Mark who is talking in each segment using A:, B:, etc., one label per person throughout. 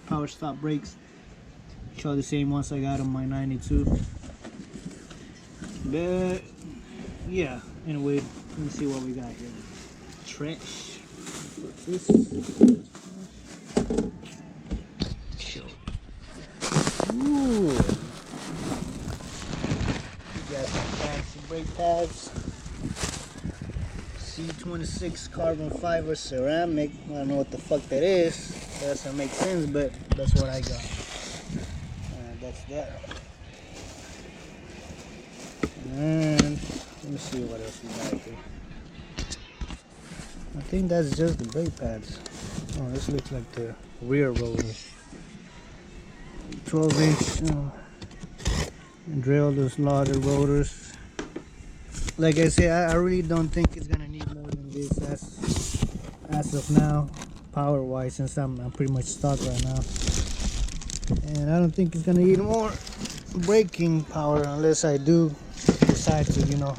A: Powerstop brakes. Show the same ones I got on my 92. But yeah, anyway, let me see what we got here. Trash. What's this? Show. Ooh. We got some fancy brake pads. C26 carbon fiber ceramic. I don't know what the fuck that is. That doesn't make sense, but that's what I got. That's that. And let me see what else we got here. I think that's just the brake pads. Oh, this looks like the rear rotors. 12-inch drilled slotted rotors. Like I said, I really don't think it's gonna need more than this as of now, power wise, since I'm pretty much stuck right now. And I don't think it's gonna need more braking power unless I do decide to, you know,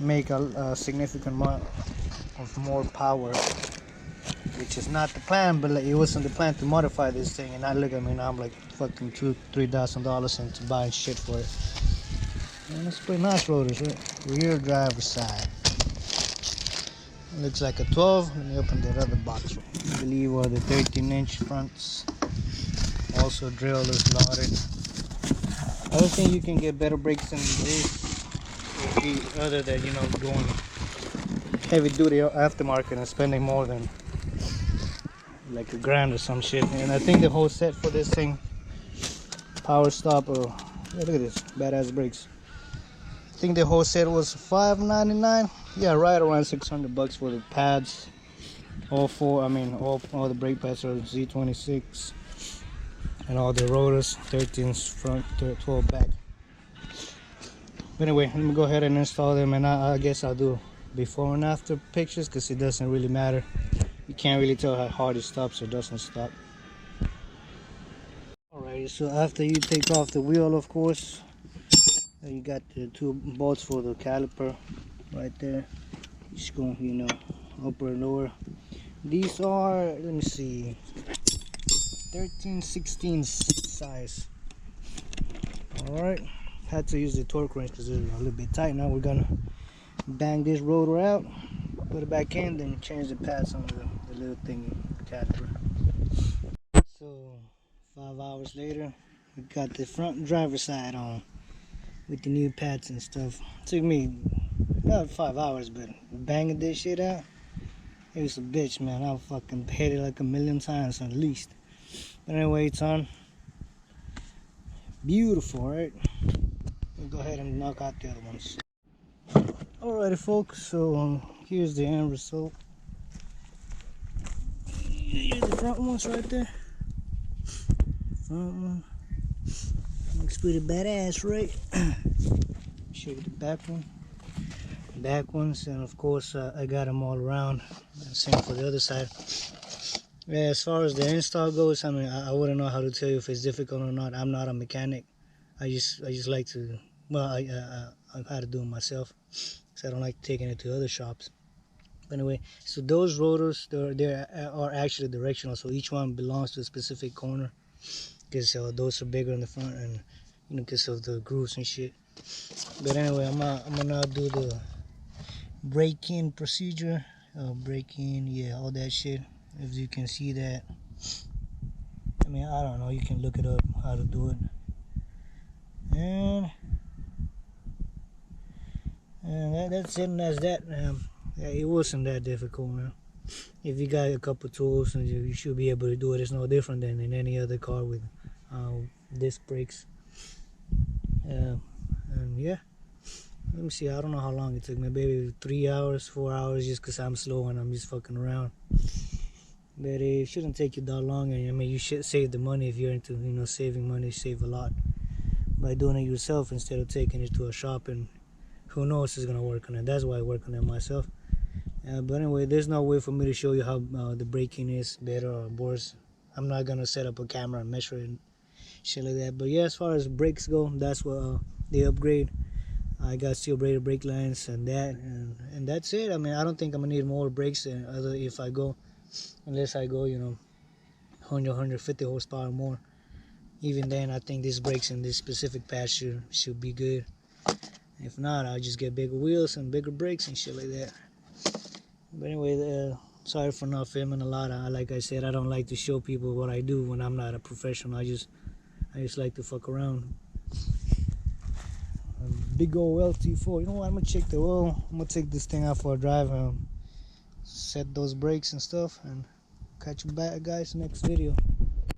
A: make a significant amount of more power, which is not the plan. But like, it wasn't the plan to modify this thing, and I look at me now, I'm like fucking $2,000-$3,000 into buying shit for it. And it's pretty nice rotors, right? Rear driver side. Looks like a 12. Let me open that other box. I believe are the 13-inch fronts. Also drilled or slotted. I don't think you can get better brakes than this, other than, you know, going heavy duty aftermarket and spending more than like $1,000 or some shit. And I think the whole set for this thing, Powerstop, or yeah, look at this badass brakes. I think the whole set was $599. Yeah, right around $600 for the pads. All four, I mean, all the brake pads are Z26, and all the rotors, 13 front, 12 back. But anyway, let me go ahead and install them, and I guess I'll do before and after pictures, because it doesn't really matter. You can't really tell how hard it stops or doesn't stop. Alrighty, so after you take off the wheel, of course, you got the 2 bolts for the caliper right there. Just go, you know, upper and lower. These are, let me see, 13/16 size. Alright, had to use the torque wrench because it's a little bit tight. Now we're gonna bang this rotor out, put it back in, then change the pads on the little thingy caliper. So 5 hours later, we got the front driver side on with the new pads and stuff. It took me not 5 hours, but banging this shit out, it was a bitch, man. I fucking hit it like 1,000,000 times at least. But anyway, it's on. Beautiful, right? We'll go ahead and knock out the other ones. Alrighty, folks, so here's the end result. Here's the front ones right there. Front one looks pretty badass, right? Show you the back one. Back ones, and of course I got them all around. Same for the other side. Yeah, as far as the install goes, I mean, I wouldn't know how to tell you if it's difficult or not. I'm not a mechanic. I just like to, well, I've had to do it myself, so I don't like taking it to other shops. But anyway, so those rotors, they are actually directional, so each one belongs to a specific corner, because those are bigger in the front, and you know, because of the grooves and shit. But anyway, I'm gonna do the break-in procedure. Break-in, yeah, all that shit. If you can see that, I mean, I don't know, you can look it up how to do it. And that's it, and that's that. Yeah, it wasn't that difficult, man. If you got a couple tools, and you should be able to do it. It's no different than in any other car with disc brakes. And yeah, let me see, I don't know how long it took me, maybe 3 hours, 4 hours, just because I'm slow and I'm just fucking around. But it shouldn't take you that long, and I mean, you should save the money if you're into, you know, saving money. Save a lot by doing it yourself instead of taking it to a shop, and who knows is gonna work on it. That's why I work on it myself. But anyway, there's no way for me to show you how the braking is better or worse. I'm not gonna set up a camera and measure it and shit like that. But yeah, as far as brakes go, that's what they upgrade. I got steel braided brake lines and that, and that's it. I mean, I don't think I'm gonna need more brakes unless I go, you know, 150 horsepower more. Even then, I think these brakes in this specific patch should be good. If not, I'll just get bigger wheels and bigger brakes and shit like that. But anyway, sorry for not filming a lot. Like I said, I don't like to show people what I do when I'm not a professional. I just like to fuck around. Big old LT4. You know what? I'm gonna check the oil. I'm gonna take this thing out for a drive and set those brakes and stuff, and catch you back, guys, next video.